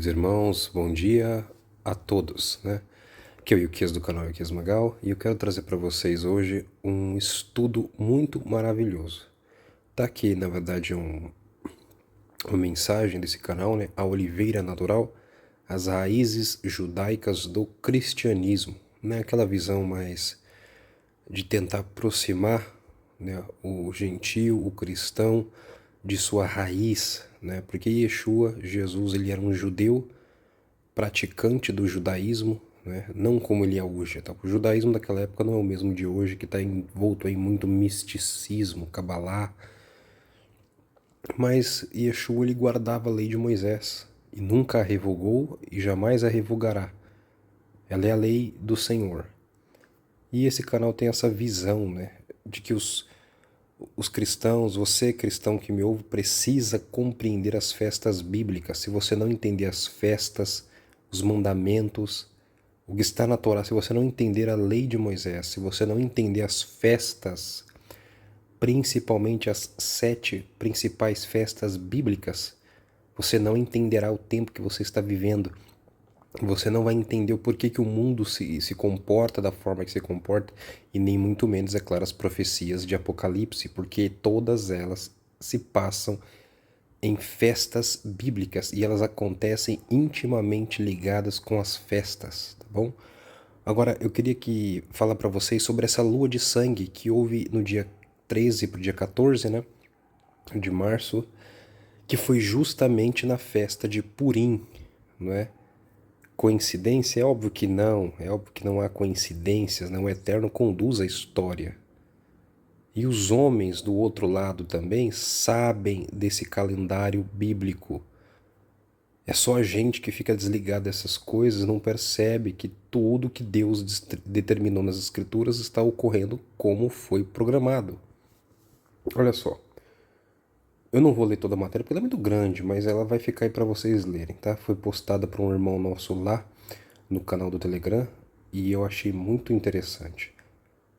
queridos irmãos, bom dia a todos, né? Aqui é o Yukias do canal Yukias Magal e eu quero trazer para vocês hoje um estudo muito maravilhoso. Tá aqui, na verdade, uma mensagem desse canal, né? A Oliveira Natural, as raízes judaicas do cristianismo, né? Aquela visão mais de tentar aproximar, né, o gentio, o cristão, de sua raiz, né? Porque Yeshua, Jesus, ele era um judeu praticante do judaísmo, né? Não como ele é hoje. Tá? O judaísmo daquela época não é o mesmo de hoje, que está envolto em muito misticismo, cabalá. Mas Yeshua ele guardava a lei de Moisés e nunca a revogou e jamais a revogará. Ela é a lei do Senhor. E esse canal tem essa visão, né, de que os cristãos, você cristão que me ouve, precisa compreender as festas bíblicas. Se você não entender as festas, os mandamentos, o que está na Torá, se você não entender a lei de Moisés, se você não entender as festas, principalmente as 7 principais festas bíblicas, você não entenderá o tempo que você está vivendo. Você não vai entender o porquê que o mundo se comporta da forma que se comporta e nem muito menos, é claro, as profecias de Apocalipse, porque todas elas se passam em festas bíblicas e elas acontecem intimamente ligadas com as festas, tá bom? Agora, eu queria falar para vocês sobre essa lua de sangue que houve no dia 13 para o dia 14, né, de março, que foi justamente na festa de Purim, não é? Coincidência? É óbvio que não há coincidências, né? O Eterno conduz a história. E os homens do outro lado também sabem desse calendário bíblico. É só a gente que fica desligado dessas coisas, não percebe que tudo que Deus determinou nas Escrituras está ocorrendo como foi programado. Olha só, eu não vou ler toda a matéria porque ela é muito grande, mas ela vai ficar aí para vocês lerem, tá? Foi postada por um irmão nosso lá no canal do Telegram e eu achei muito interessante.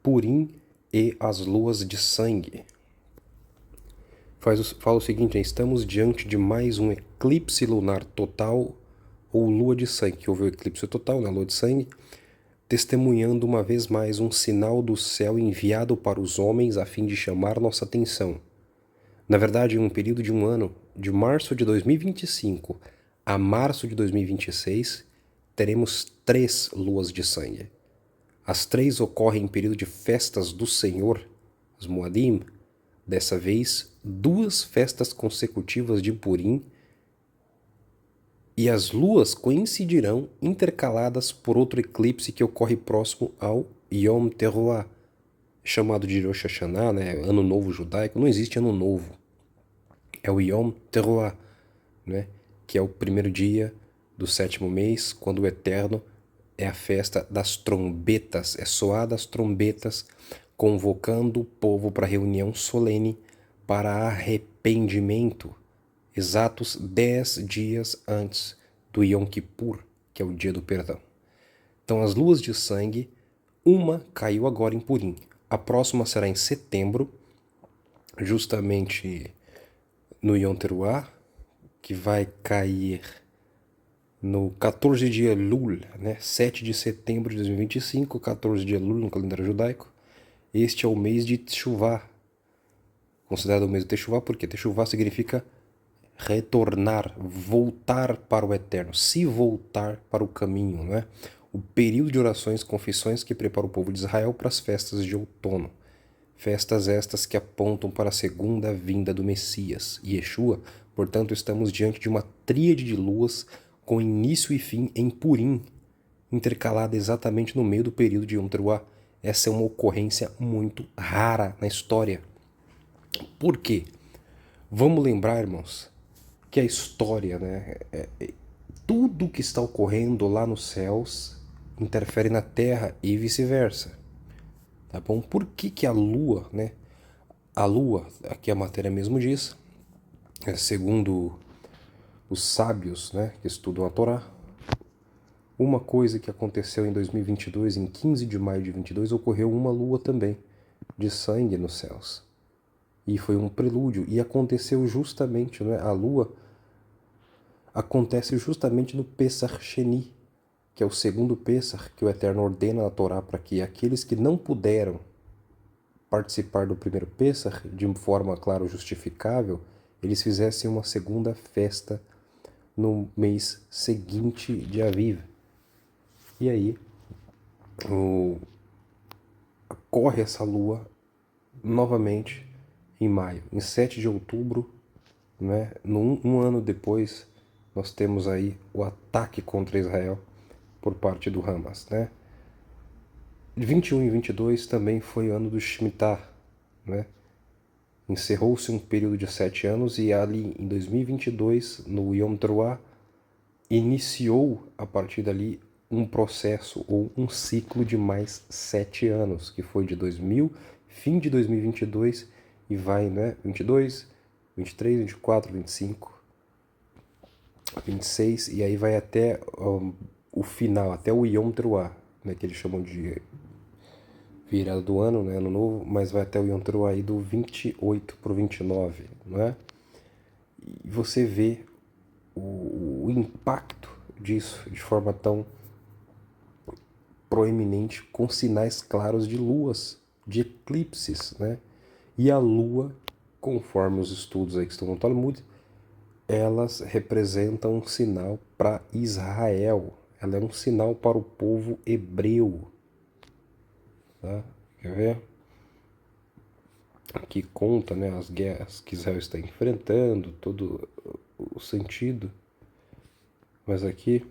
Purim e as luas de sangue. Fala o seguinte, estamos diante de mais um eclipse lunar total ou lua de sangue, que houve o eclipse total na lua de sangue, testemunhando uma vez mais um sinal do céu enviado para os homens a fim de chamar nossa atenção. Na verdade, em um período de um ano, de março de 2025 a março de 2026, teremos 3 luas de sangue. As 3 ocorrem em período de festas do Senhor, os Moadim. Dessa vez, 2 festas consecutivas de Purim, e as luas coincidirão intercaladas por outro eclipse que ocorre próximo ao Yom Teruah, chamado de Rosh Hashanah, né? Ano Novo Judaico. Não existe Ano Novo. É o Yom Teruah, né? Que é o primeiro dia do 7º mês, quando o Eterno é a festa das trombetas, é soar das trombetas, convocando o povo para reunião solene para arrependimento, exatos 10 dias antes do Yom Kippur, que é o dia do perdão. Então as luas de sangue, uma caiu agora em Purim, a próxima será em setembro, justamente no Yom Teruah, que vai cair no 14 de Elul, né? 7 de setembro de 2025, 14 de Elul no calendário judaico. Este é o mês de Teshuvah, considerado o mês de Teshuvah, porque Teshuvah significa retornar, voltar para o Eterno, se voltar para o caminho, né? O período de orações e confissões que prepara o povo de Israel para as festas de outono. Festas estas que apontam para a segunda vinda do Messias, Yeshua. Portanto, estamos diante de uma tríade de luas com início e fim em Purim, intercalada exatamente no meio do período de Yom Teruah. Essa é uma ocorrência muito rara na história. Por quê? Vamos lembrar, irmãos, que a história, né, tudo que está ocorrendo lá nos céus interfere na terra e vice-versa. Tá bom? Por que a lua, né? A lua, aqui a matéria mesmo diz, segundo os sábios, né, que estudam a Torá, uma coisa que aconteceu em 2022, em 15 de maio de 22, ocorreu uma lua também, de sangue nos céus. E foi um prelúdio, e aconteceu justamente, né, a lua acontece justamente no Pesach Sheni, que é o segundo Pesach que o Eterno ordena na Torá para que aqueles que não puderam participar do primeiro Pesach de forma, claro, justificável, eles fizessem uma segunda festa no mês seguinte de Aviv. E aí corre essa lua novamente em maio. Em 7 de outubro, né, um ano depois, nós temos aí o ataque contra Israel por parte do Hamas, né? 21 e 22 também foi o ano do Shemitah, né? Encerrou-se um período de 7 anos e ali em 2022, no Yom Teruah, iniciou a partir dali um processo ou um ciclo de mais 7 anos, que foi de fim de 2022 e vai, né, 22, 23, 24, 25, 26 e aí vai até o final, até o Yom Teruah, né, que eles chamam de virada do ano, né, ano novo, mas vai até o Yom Teruah aí do 28 para o 29, não é? E você vê o impacto disso de forma tão proeminente, com sinais claros de luas, de eclipses, né? E a lua, conforme os estudos aí que estão no Talmud, elas representam um sinal para Israel. Ela é um sinal para o povo hebreu. Tá? Quer ver? Aqui conta, né, as guerras que Israel está enfrentando, todo o sentido. Mas aqui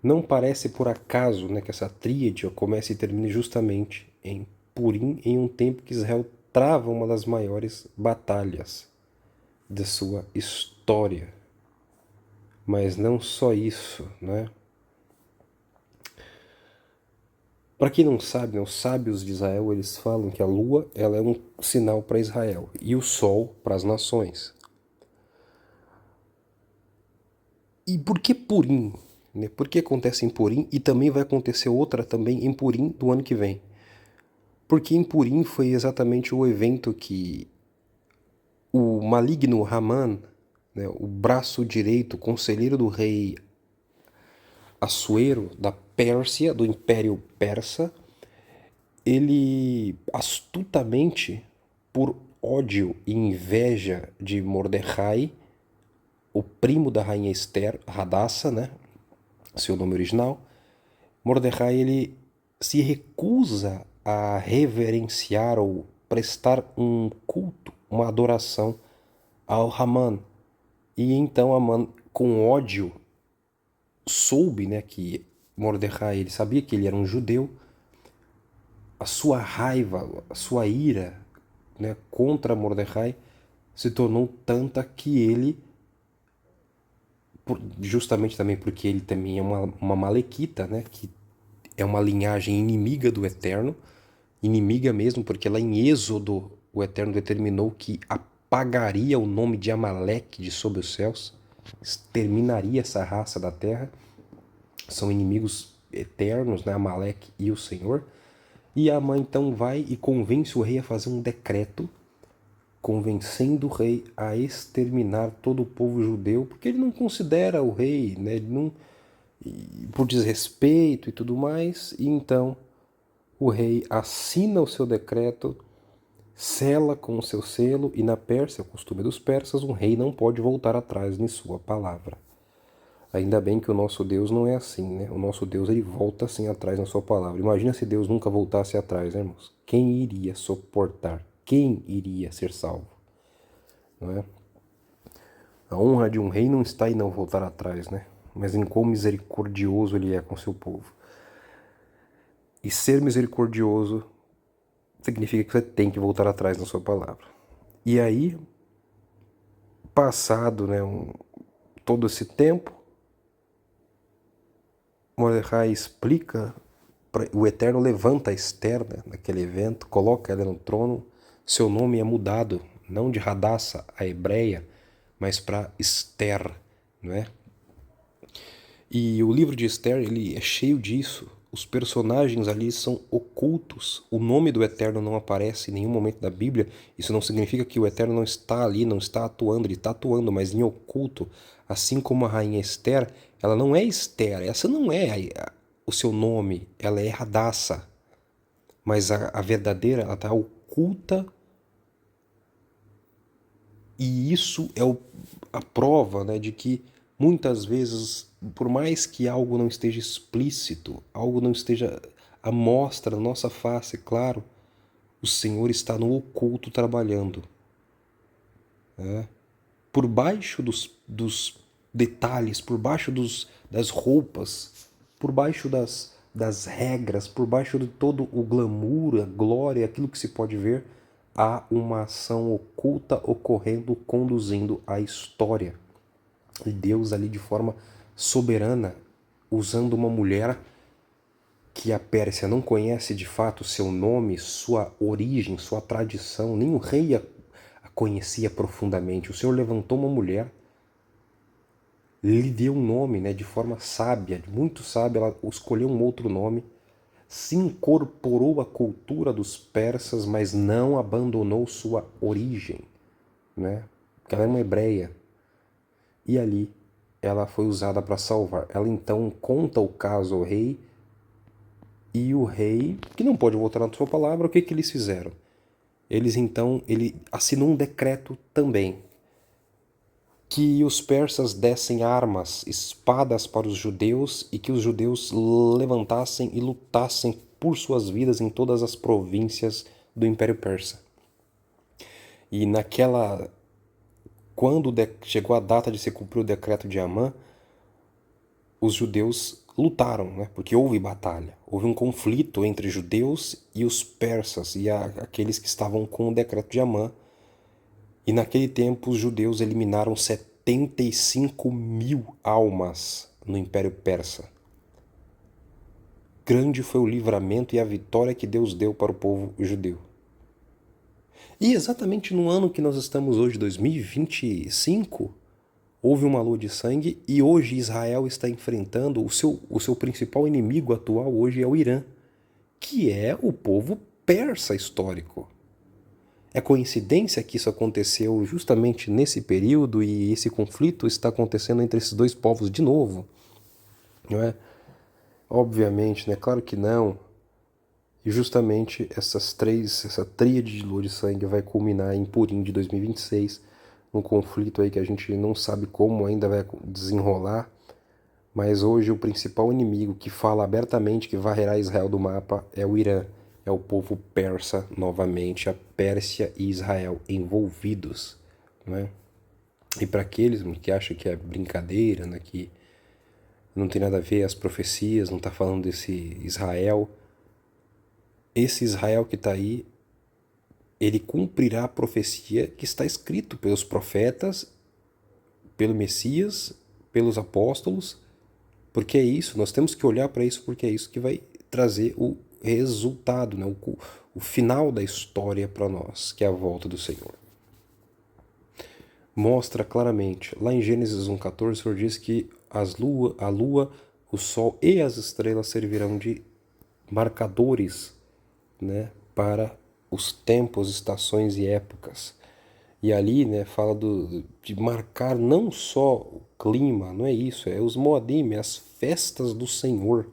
não parece por acaso, né, que essa tríade comece e termine justamente em Purim, em um tempo que Israel trava uma das maiores batalhas de sua história. Mas não só isso, né? Para quem não sabe, né, os sábios de Israel, eles falam que a lua ela é um sinal para Israel e o sol para as nações. E por que Purim? Né? Por que acontece em Purim e também vai acontecer outra também em Purim do ano que vem? Porque em Purim foi exatamente o evento que o maligno Haman, né, o braço direito, conselheiro do rei Assuero da Pérsia, do Império Persa, ele astutamente, por ódio e inveja de Mordecai, o primo da rainha Esther, Hadassa, né, seu nome original, Mordecai ele se recusa a reverenciar ou prestar um culto, uma adoração ao Haman. E então Haman, com ódio, soube, né, que Mordecai, ele sabia que ele era um judeu, a sua raiva, a sua ira, né, contra Mordecai se tornou tanta que ele, justamente também porque ele também é uma malequita, né, que é uma linhagem inimiga do Eterno, inimiga mesmo, porque lá em Êxodo o Eterno determinou que apagaria o nome de Amaleque de sob os céus, exterminaria essa raça da terra, são inimigos eternos, né, Amaleque e o Senhor. E a mãe então vai e convence o rei a fazer um decreto, convencendo o rei a exterminar todo o povo judeu, porque ele não considera o rei, né, ele não, por desrespeito e tudo mais. E então o rei assina o seu decreto, sela com o seu selo, e na Pérsia, o costume dos persas, um rei não pode voltar atrás em sua palavra. Ainda bem que o nosso Deus não é assim, né? O nosso Deus, ele volta assim atrás na sua palavra. Imagina se Deus nunca voltasse atrás, né, irmãos? Quem iria suportar? Quem iria ser salvo? Não é? A honra de um rei não está em não voltar atrás, né? Mas em quão misericordioso ele é com seu povo. E ser misericordioso significa que você tem que voltar atrás na sua palavra. E aí, passado, né, todo esse tempo, Mordecai explica, o Eterno levanta a Esther, né, naquele evento, coloca ela no trono, seu nome é mudado, não de Hadassa, a hebreia, mas para Esther, não é? E o livro de Esther, ele é cheio disso, Os personagens ali são ocultos. O nome do Eterno não aparece em nenhum momento da Bíblia. Isso não significa que o Eterno não está ali, não está atuando. Ele está atuando, mas em oculto. Assim como a rainha Esther, ela não é Esther. Essa não é o seu nome. Ela é Hadassa. Mas a verdadeira, ela está oculta. E isso é a prova, né, de que muitas vezes, por mais que algo não esteja explícito, algo não esteja à mostra na nossa face, claro, o Senhor está no oculto trabalhando. Né? Por baixo dos detalhes, por baixo das roupas, por baixo das regras, por baixo de todo o glamour, a glória, aquilo que se pode ver, há uma ação oculta ocorrendo, conduzindo a história. E Deus ali de forma soberana, usando uma mulher que a Pérsia não conhece de fato seu nome, sua origem, sua tradição, nem o rei a conhecia profundamente. O Senhor levantou uma mulher, lhe deu um nome, né, de forma sábia, muito sábia, ela escolheu um outro nome, se incorporou à cultura dos persas, mas não abandonou sua origem, né? Porque ela é uma hebreia. E ali ela foi usada para salvar. Ela então conta o caso ao rei, e o rei, que não pode voltar na sua palavra, o que eles fizeram? Ele assinou um decreto também, que os persas dessem armas, espadas para os judeus e que os judeus levantassem e lutassem por suas vidas em todas as províncias do Império Persa. E quando chegou a data de se cumprir o decreto de Amã, os judeus lutaram, né? Porque houve batalha, houve um conflito entre judeus e os persas e aqueles que estavam com o decreto de Amã. E naquele tempo os judeus eliminaram 75 mil almas no Império Persa. Grande foi o livramento e a vitória que Deus deu para o povo judeu. E exatamente no ano que nós estamos hoje, 2025, houve uma lua de sangue e hoje Israel está enfrentando o seu principal inimigo atual hoje é o Irã, que é o povo persa histórico. É coincidência que isso aconteceu justamente nesse período e esse conflito está acontecendo entre esses dois povos de novo? Não é? Obviamente, né? Claro que não. E justamente essa tríade de lua de sangue vai culminar em Purim de 2026, um conflito aí que a gente não sabe como ainda vai desenrolar, mas hoje o principal inimigo que fala abertamente que varrerá Israel do mapa é o Irã, é o povo persa novamente, a Pérsia e Israel envolvidos, né? E para aqueles que acham que é brincadeira, né, que não tem nada a ver as profecias, não está falando desse Israel, esse Israel que está aí, ele cumprirá a profecia que está escrito pelos profetas, pelo Messias, pelos apóstolos, porque é isso, nós temos que olhar para isso, porque é isso que vai trazer o resultado, né? O final da história para nós, que é a volta do Senhor. Mostra claramente, lá em Gênesis 1,14, o Senhor diz que a lua, o sol e as estrelas servirão de marcadores, né, para os tempos, estações e épocas. E ali, né, fala de marcar não só o clima, não é isso, é os moadim, as festas do Senhor,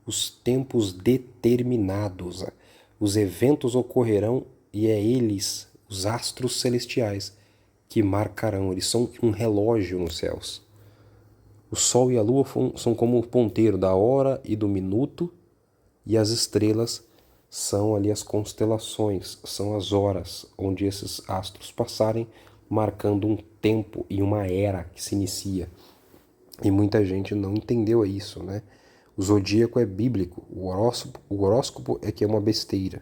os tempos determinados. Os eventos ocorrerão e é eles, os astros celestiais, que marcarão. Eles são um relógio nos céus. O sol e a lua são como o ponteiro da hora e do minuto, e as estrelas são ali as constelações, são as horas onde esses astros passarem, marcando um tempo e uma era que se inicia. E muita gente não entendeu isso, né? O zodíaco é bíblico, o horóscopo é que é uma besteira.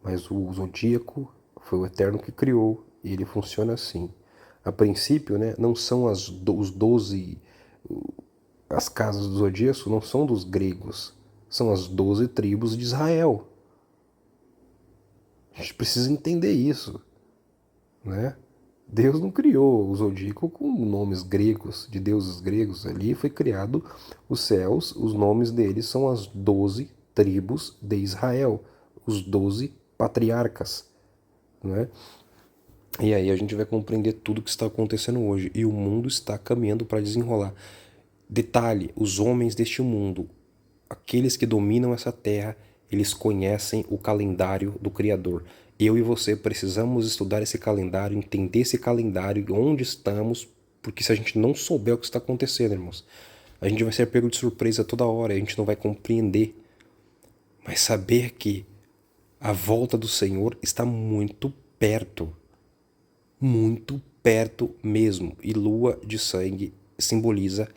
Mas o zodíaco foi o Eterno que criou e ele funciona assim. A princípio, né, não são os 12, as casas do zodíaco não são dos gregos, são as 12 tribos de Israel. A gente precisa entender isso, né? Deus não criou o zodíaco com nomes gregos, de deuses gregos. Ali foi criado os céus, os nomes deles são as 12 tribos de Israel, os 12 patriarcas, não é? E aí a gente vai compreender tudo o que está acontecendo hoje. E o mundo está caminhando para desenrolar. Detalhe, os homens deste mundo, aqueles que dominam essa terra, eles conhecem o calendário do Criador. Eu e você precisamos estudar esse calendário, entender esse calendário, onde estamos, porque se a gente não souber o que está acontecendo, irmãos, a gente vai ser pego de surpresa toda hora, a gente não vai compreender. Mas saber que a volta do Senhor está muito perto mesmo. E lua de sangue simboliza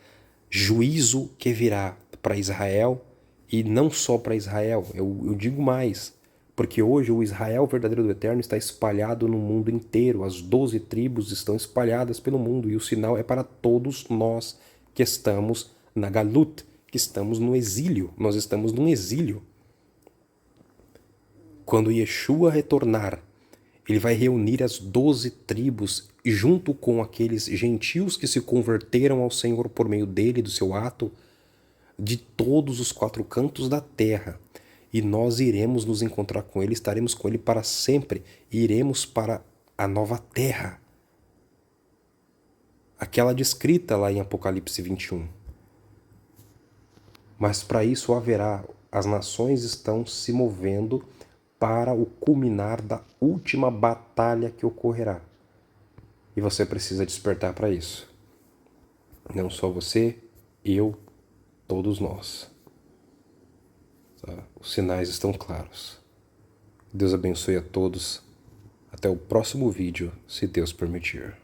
juízo que virá para Israel, e não só para Israel, eu digo mais, porque hoje o Israel verdadeiro do Eterno está espalhado no mundo inteiro, as 12 tribos estão espalhadas pelo mundo, e o sinal é para todos nós que estamos na Galut, que estamos no exílio, nós estamos num exílio. Quando Yeshua retornar, ele vai reunir as 12 tribos junto com aqueles gentios que se converteram ao Senhor por meio dele, do seu ato, de todos os 4 cantos da terra. E nós iremos nos encontrar com ele, estaremos com ele para sempre, e iremos para a nova terra. Aquela descrita lá em Apocalipse 21. Mas para isso haverá, as nações estão se movendo para o culminar da última batalha que ocorrerá. E você precisa despertar para isso. Não só você, eu, todos nós. Tá? Os sinais estão claros. Deus abençoe a todos. Até o próximo vídeo, se Deus permitir.